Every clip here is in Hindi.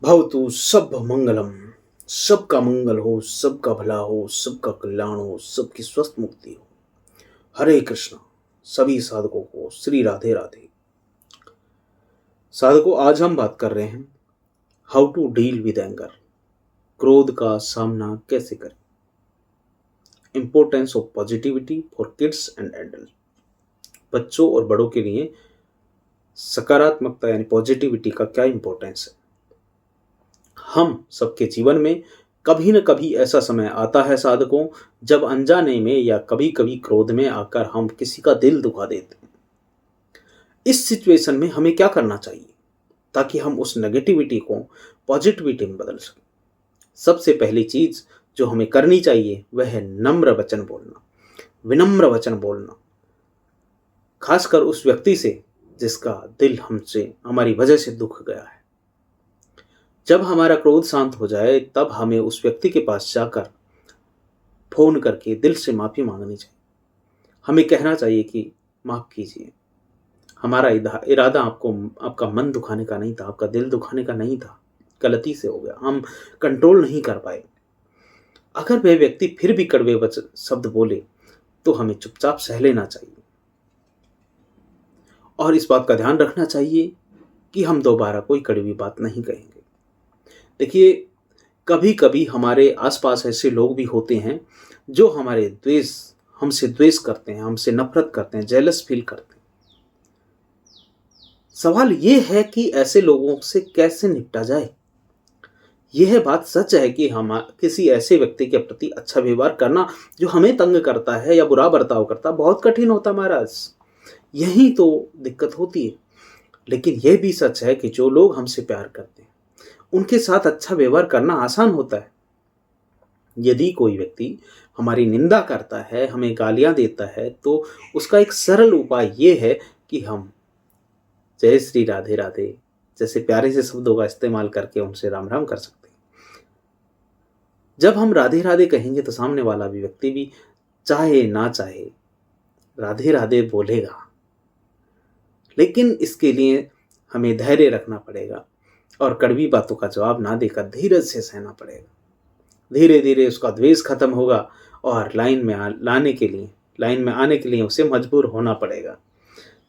भवतु सब मंगलम। सबका मंगल हो, सबका भला हो, सबका कल्याण हो, सबकी स्वस्थ मुक्ति हो। हरे कृष्णा। सभी साधकों को श्री राधे राधे। साधकों, आज हम बात कर रहे हैं how to deal with anger. क्रोध का सामना कैसे करें। Importance of positivity for kids and adult. बच्चों और बड़ों के लिए सकारात्मकता यानी पॉजिटिविटी का क्या इंपॉर्टेंस है। हम सबके जीवन में कभी न कभी ऐसा समय आता है साधकों, जब अनजाने में या कभी कभी क्रोध में आकर हम किसी का दिल दुखा देते हैं। इस सिचुएशन में हमें क्या करना चाहिए ताकि हम उस नेगेटिविटी को पॉजिटिविटी में बदल सकें। सबसे पहली चीज जो हमें करनी चाहिए वह है नम्र वचन बोलना, विनम्र वचन बोलना, खासकर उस व्यक्ति से जिसका दिल हमसे हमारी वजह से दुख गया है। जब हमारा क्रोध शांत हो जाए तब हमें उस व्यक्ति के पास जाकर फोन करके दिल से माफी मांगनी चाहिए। हमें कहना चाहिए कि माफ कीजिए, हमारा इरादा आपका मन दुखाने का नहीं था, आपका दिल दुखाने का नहीं था, गलती से हो गया, हम कंट्रोल नहीं कर पाए। अगर वह व्यक्ति फिर भी कड़वे वचन शब्द बोले तो हमें चुपचाप सह लेना चाहिए और इस बात का ध्यान रखना चाहिए कि हम दोबारा कोई कड़वी बात नहीं कहेंगे। देखिए, कभी कभी हमारे आसपास ऐसे लोग भी होते हैं जो हमसे द्वेष करते हैं, हमसे नफरत करते हैं, जेलस फील करते हैं। सवाल ये है कि ऐसे लोगों से कैसे निपटा जाए। यह बात सच है कि हम किसी ऐसे व्यक्ति के प्रति अच्छा व्यवहार करना जो हमें तंग करता है या बुरा बर्ताव करता है बहुत कठिन होता है महाराज। यही तो दिक्कत होती है। लेकिन यह भी सच है कि जो लोग हमसे प्यार करते हैं उनके साथ अच्छा व्यवहार करना आसान होता है। यदि कोई व्यक्ति हमारी निंदा करता है, हमें गालियां देता है, तो उसका एक सरल उपाय यह है कि हम जय श्री राधे राधे जैसे प्यारे से शब्दों का इस्तेमाल करके उनसे राम राम कर सकते हैं। जब हम राधे राधे कहेंगे तो सामने वाला भी व्यक्ति भी चाहे ना चाहे राधे राधे बोलेगा। लेकिन इसके लिए हमें धैर्य रखना पड़ेगा और कड़वी बातों का जवाब ना देकर धीरज से सहना पड़ेगा। धीरे धीरे उसका द्वेष खत्म होगा और लाइन में आने के लिए उसे मजबूर होना पड़ेगा।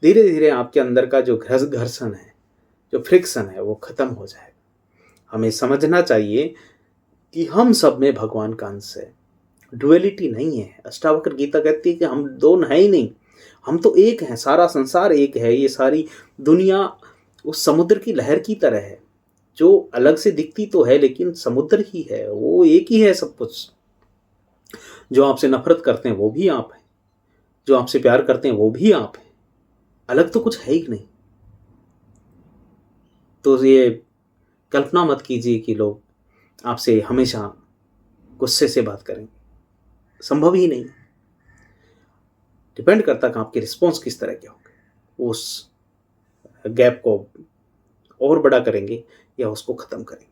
धीरे धीरे आपके अंदर का जो घर्षण है, जो फ्रिक्शन है, वो खत्म हो जाएगा। हमें समझना चाहिए कि हम सब में भगवान का अंश है, डुअलिटी नहीं है। अष्टावक्र गीता कहती है कि हम दो है ही नहीं, हम तो एक हैं। सारा संसार एक है। ये सारी दुनिया उस समुद्र की लहर की तरह है जो अलग से दिखती तो है लेकिन समुद्र ही है, वो एक ही है सब कुछ। जो आपसे नफरत करते हैं वो भी आप हैं, जो आपसे प्यार करते हैं वो भी आप हैं। अलग तो कुछ है ही नहीं। तो ये कल्पना मत कीजिए कि लोग आपसे हमेशा गुस्से से बात करेंगे, संभव ही नहीं। डिपेंड करता कि आपके रिस्पॉन्स किस तरह के होंगे। उस गैप को और बड़ा करेंगे या उसको खत्म करेंगे।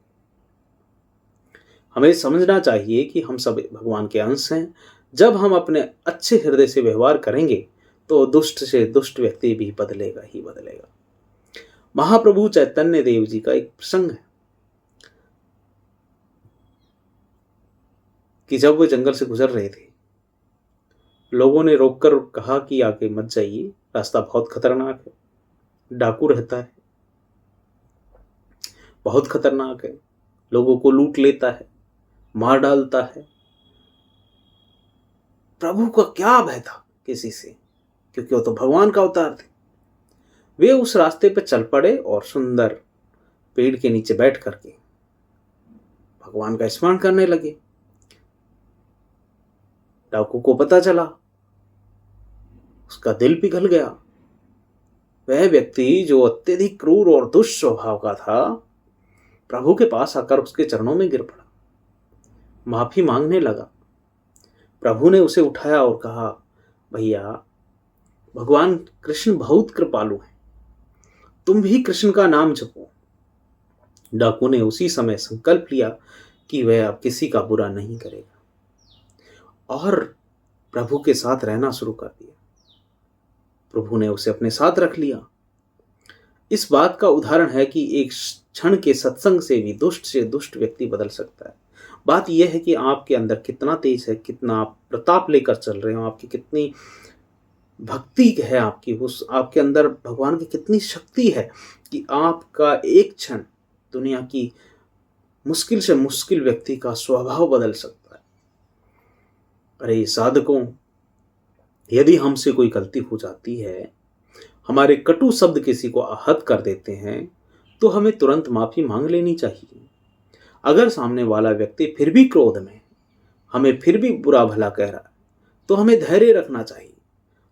हमें समझना चाहिए कि हम सब भगवान के अंश हैं। जब हम अपने अच्छे हृदय से व्यवहार करेंगे तो दुष्ट से दुष्ट व्यक्ति भी बदलेगा ही बदलेगा। महाप्रभु चैतन्य देव जी का एक प्रसंग है कि जब वो जंगल से गुजर रहे थे, लोगों ने रोककर कहा कि आगे मत जाइए, रास्ता बहुत खतरनाक है, डाकू रहता है, बहुत खतरनाक है, लोगों को लूट लेता है, मार डालता है। प्रभु का क्या भय था किसी से, क्योंकि वो तो भगवान का अवतार थे। वे उस रास्ते पर चल पड़े और सुंदर पेड़ के नीचे बैठ करके भगवान का स्मरण करने लगे। डाकू को पता चला, उसका दिल पिघल गया। वह व्यक्ति जो अत्यधिक क्रूर और दुष्ट स्वभाव का था, प्रभु के पास आकर उसके चरणों में गिर पड़ा, माफी मांगने लगा। प्रभु ने उसे उठाया और कहा, भैया, भगवान कृष्ण बहुत कृपालु हैं, तुम भी कृष्ण का नाम जपो। डाकू ने उसी समय संकल्प लिया कि वह अब किसी का बुरा नहीं करेगा और प्रभु के साथ रहना शुरू कर दिया। प्रभु ने उसे अपने साथ रख लिया। इस बात का उदाहरण है कि एक क्षण के सत्संग से भी दुष्ट से दुष्ट व्यक्ति बदल सकता है। बात यह है कि आपके अंदर कितना तेज है, कितना आप प्रताप लेकर चल रहे हो, आपकी कितनी भक्ति है, आपकी उस आपके अंदर भगवान की कितनी शक्ति है कि आपका एक क्षण दुनिया की मुश्किल से मुश्किल व्यक्ति का स्वभाव बदल सकता है। अरे साधकों, यदि हमसे कोई गलती हो जाती है, हमारे कटु शब्द किसी को आहत कर देते हैं, तो हमें तुरंत माफी मांग लेनी चाहिए। अगर सामने वाला व्यक्ति फिर भी क्रोध में, हमें फिर भी बुरा भला कह रहा है, तो हमें धैर्य रखना चाहिए।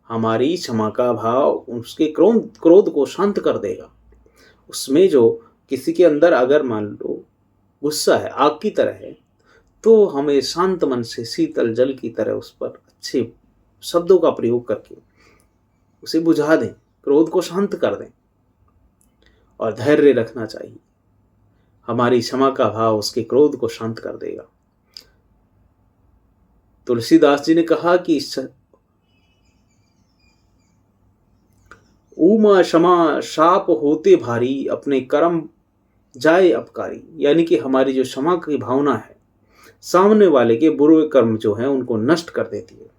हमारी क्षमा का भाव उसके क्रोध क्रोध को शांत कर देगा। उसमें जो किसी के अंदर अगर मान लो गुस्सा है, आग की तरह है, तो हमें शांत मन से शीतल जल की तरह उस पर अच्छे शब्दों का प्रयोग करके उसे बुझा दें, क्रोध को शांत कर दें और धैर्य रखना चाहिए। हमारी क्षमा का भाव उसके क्रोध को शांत कर देगा। तुलसीदास जी ने कहा कि उमा क्षमा शाप होते भारी, अपने कर्म जाए अपकारी। यानी कि हमारी जो क्षमा की भावना है, सामने वाले के बुरे कर्म जो है उनको नष्ट कर देती है।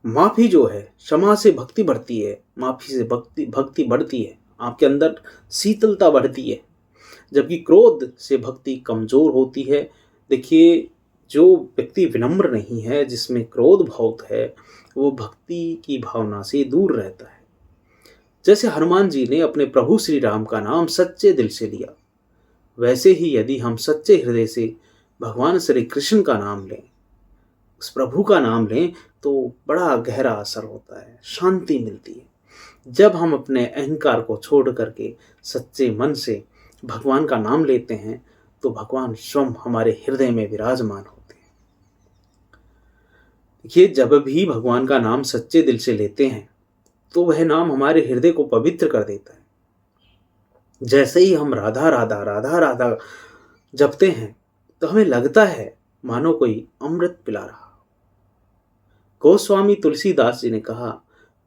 माफी जो है, क्षमा से भक्ति बढ़ती है, माफी से भक्ति बढ़ती है, आपके अंदर शीतलता बढ़ती है, जबकि क्रोध से भक्ति कमजोर होती है। देखिए, जो व्यक्ति विनम्र नहीं है, जिसमें क्रोध बहुत है, वो भक्ति की भावना से दूर रहता है। जैसे हनुमान जी ने अपने प्रभु श्री राम का नाम सच्चे दिल से लिया, वैसे ही यदि हम सच्चे हृदय से भगवान श्री कृष्ण का नाम लें, उस प्रभु का नाम लें, तो बड़ा गहरा असर होता है, शांति मिलती है। जब हम अपने अहंकार को छोड़ करके सच्चे मन से भगवान का नाम लेते हैं, तो भगवान स्वयं हमारे हृदय में विराजमान होते हैं। देखिए, जब भी भगवान का नाम सच्चे दिल से लेते हैं, तो वह नाम हमारे हृदय को पवित्र कर देता है। जैसे ही हम राधा राधा राधा राधा जपते हैं, तो हमें लगता है मानो कोई अमृत पिला रहा। गोस्वामी तुलसीदास जी ने कहा,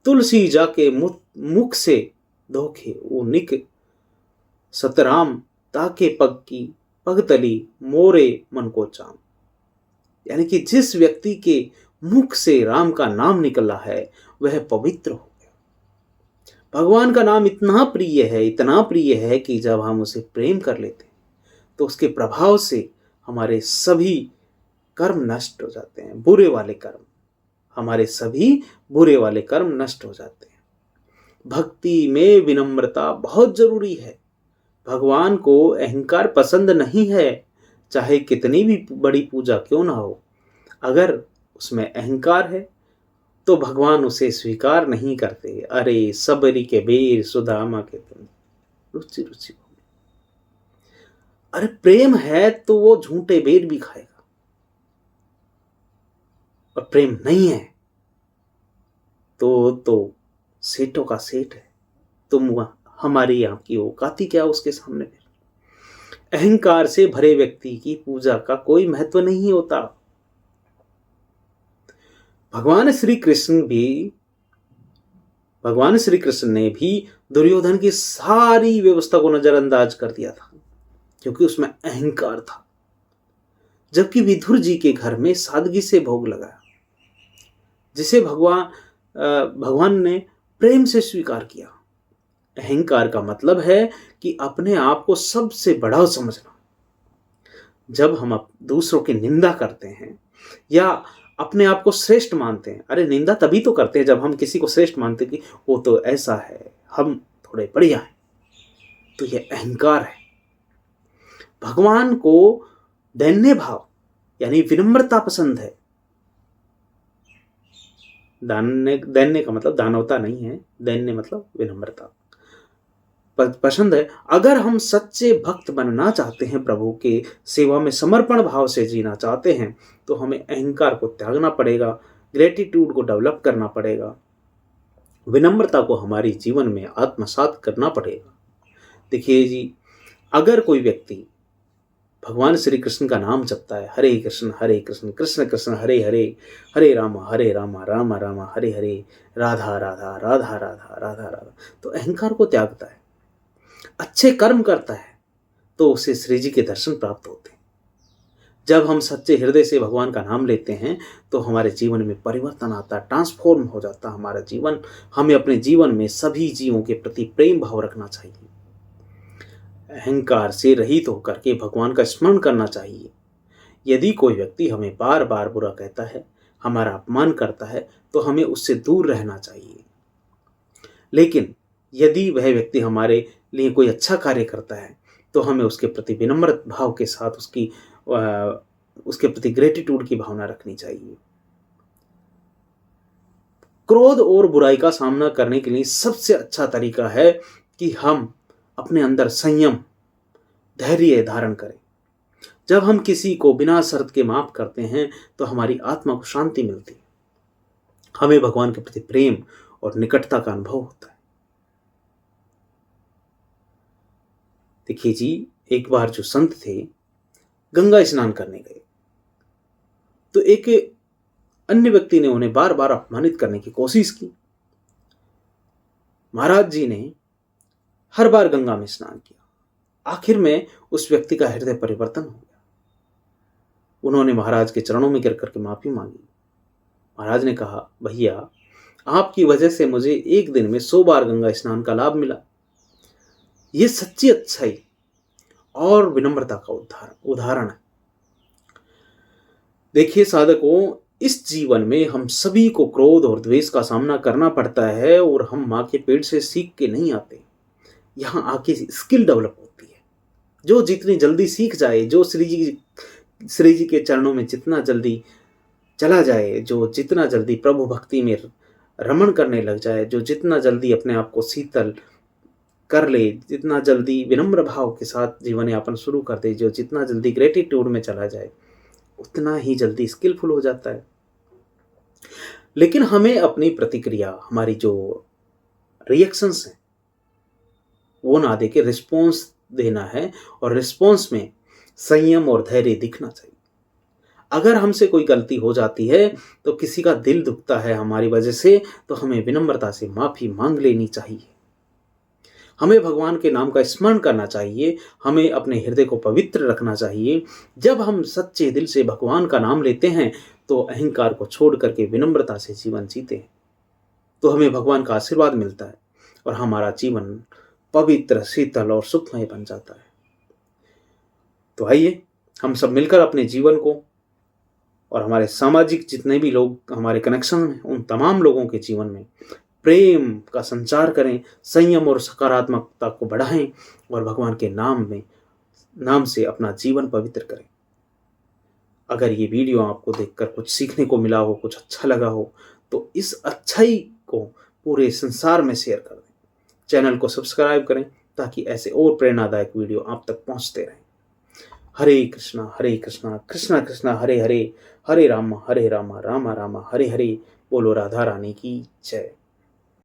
तुलसी जाके मुख से धोखे वो निक, सतराम ताके पग की पगतली, मोरे मन को चाम। यानी कि जिस व्यक्ति के मुख से राम का नाम निकला है, वह पवित्र हो गया। भगवान का नाम इतना प्रिय है, इतना प्रिय है कि जब हम उसे प्रेम कर लेते हैं, तो उसके प्रभाव से हमारे सभी कर्म नष्ट हो जाते हैं, बुरे वाले कर्म, हमारे सभी बुरे वाले कर्म नष्ट हो जाते हैं। भक्ति में विनम्रता बहुत जरूरी है। भगवान को अहंकार पसंद नहीं है, चाहे कितनी भी बड़ी पूजा क्यों ना हो। अगर उसमें अहंकार है, तो भगवान उसे स्वीकार नहीं करते। अरे सबरी के बेर सुदामा के तुम रुचि रुचि। अरे प्रेम है तो वो झूठे बेर भी खाएगा, और प्रेम नहीं है तो सेठों का सेठ है। तुम हमारी यहाँ की औकाती क्या उसके सामने। अहंकार से भरे व्यक्ति की पूजा का कोई महत्व नहीं होता। भगवान श्री कृष्ण ने भी दुर्योधन की सारी व्यवस्था को नजरअंदाज कर दिया था, क्योंकि उसमें अहंकार था। जबकि विदुर जी के घर में सादगी से भोग लगाया, जिसे भगवान ने प्रेम से स्वीकार किया। अहंकार का मतलब है कि अपने आप को सबसे बड़ा समझना। जब हम दूसरों की निंदा करते हैं या अपने आप को श्रेष्ठ मानते हैं, अरे निंदा तभी तो करते हैं जब हम किसी को श्रेष्ठ मानते हैं कि वो तो ऐसा है, हम थोड़े बढ़िया हैं, तो ये अहंकार है। भगवान को दैन्य भाव यानी विनम्रता पसंद है। दैन्य का मतलब दानवता नहीं है, दैन्य मतलब विनम्रता पसंद है। अगर हम सच्चे भक्त बनना चाहते हैं, प्रभु के सेवा में समर्पण भाव से जीना चाहते हैं, तो हमें अहंकार को त्यागना पड़ेगा, ग्रेटिट्यूड को डेवलप करना पड़ेगा, विनम्रता को हमारे जीवन में आत्मसात करना पड़ेगा। देखिए जी, अगर कोई व्यक्ति भगवान श्री कृष्ण का नाम जपता है, हरे कृष्ण कृष्ण कृष्ण हरे हरे, हरे राम राम राम हरे हरे, राधा राधा राधा राधा राधा राधा, तो अहंकार को त्यागता है, अच्छे कर्म करता है, तो उसे श्री जी के दर्शन प्राप्त होते हैं। जब हम सच्चे हृदय से भगवान का नाम लेते हैं तो हमारे जीवन में परिवर्तन आता है, ट्रांसफॉर्म हो जाता है हमारा जीवन। हमें अपने जीवन में सभी जीवों के प्रति प्रेम भाव रखना चाहिए, अहंकार से रहित होकर के भगवान का स्मरण करना चाहिए। यदि कोई व्यक्ति हमें बार बार बुरा कहता है, हमारा अपमान करता है, तो हमें उससे दूर रहना चाहिए। लेकिन यदि वह व्यक्ति हमारे लिए कोई अच्छा कार्य करता है तो हमें उसके प्रति विनम्र भाव के साथ उसके प्रति ग्रेटिट्यूड की भावना रखनी चाहिए। क्रोध और बुराई का सामना करने के लिए सबसे अच्छा तरीका है कि हम अपने अंदर संयम, धैर्य धारण करें। जब हम किसी को बिना शर्त के माफ करते हैं तो हमारी आत्मा को शांति मिलती है, हमें भगवान के प्रति प्रेम और निकटता का अनुभव होता है। देखिए जी, एक बार जो संत थे गंगा स्नान करने गए, तो एक अन्य व्यक्ति ने उन्हें बार बार अपमानित करने की कोशिश की। महाराज जी ने हर बार गंगा में स्नान किया। आखिर में उस व्यक्ति का हृदय परिवर्तन हो गया। उन्होंने महाराज के चरणों में गिर करके माफी मांगी। महाराज ने कहा, भैया, आपकी वजह से मुझे एक दिन में 100 बार गंगा स्नान का लाभ मिला। ये सच्ची अच्छाई और विनम्रता का उदाहरण है। देखिए साधकों, इस जीवन में हम सभी को क्रोध और द्वेष का सामना करना पड़ता है और हम माँ के पेट से सीख के नहीं आते। यहाँ आके स्किल डेवलप होती है। जो जितनी जल्दी सीख जाए, जो श्री जी के चरणों में जितना जल्दी चला जाए, जो जितना जल्दी प्रभु भक्ति में रमण करने लग जाए, जो जितना जल्दी अपने आप को शीतल कर ले, जितना जल्दी विनम्र भाव के साथ जीवन यापन शुरू कर दे, जो जितना जल्दी ग्रेटिट्यूड में चला जाए, उतना ही जल्दी स्किलफुल हो जाता है। लेकिन हमें अपनी प्रतिक्रिया, हमारी जो रिएक्शंस हैं, वो ना देके रिस्पॉन्स देना है, और रिस्पॉन्स में संयम और धैर्य दिखना चाहिए। अगर हमसे कोई गलती हो जाती है तो किसी का दिल दुखता है हमारी वजह से, तो हमें विनम्रता से माफी मांग लेनी चाहिए। हमें भगवान के नाम का स्मरण करना चाहिए, हमें अपने हृदय को पवित्र रखना चाहिए। जब हम सच्चे दिल से भगवान का नाम लेते हैं तो अहंकार को छोड़ करके विनम्रता से जीवन जीते हैं, तो हमें भगवान का आशीर्वाद मिलता है और हमारा जीवन पवित्र, शीतल और सुखमय बन जाता है। तो आइए हम सब मिलकर अपने जीवन को और हमारे सामाजिक जितने भी लोग हमारे कनेक्शन हैं, उन तमाम लोगों के जीवन में प्रेम का संचार करें, संयम और सकारात्मकता को बढ़ाएं और भगवान के नाम से अपना जीवन पवित्र करें। अगर ये वीडियो आपको देखकर कुछ सीखने को मिला हो, कुछ अच्छा लगा हो, तो इस अच्छाई को पूरे संसार में शेयर कर दें। चैनल को सब्सक्राइब करें ताकि ऐसे और प्रेरणादायक वीडियो आप तक पहुंचते रहें। हरे कृष्णा कृष्णा कृष्णा हरे हरे, हरे राम राम राम हरे हरे। बोलो राधा रानी की जय।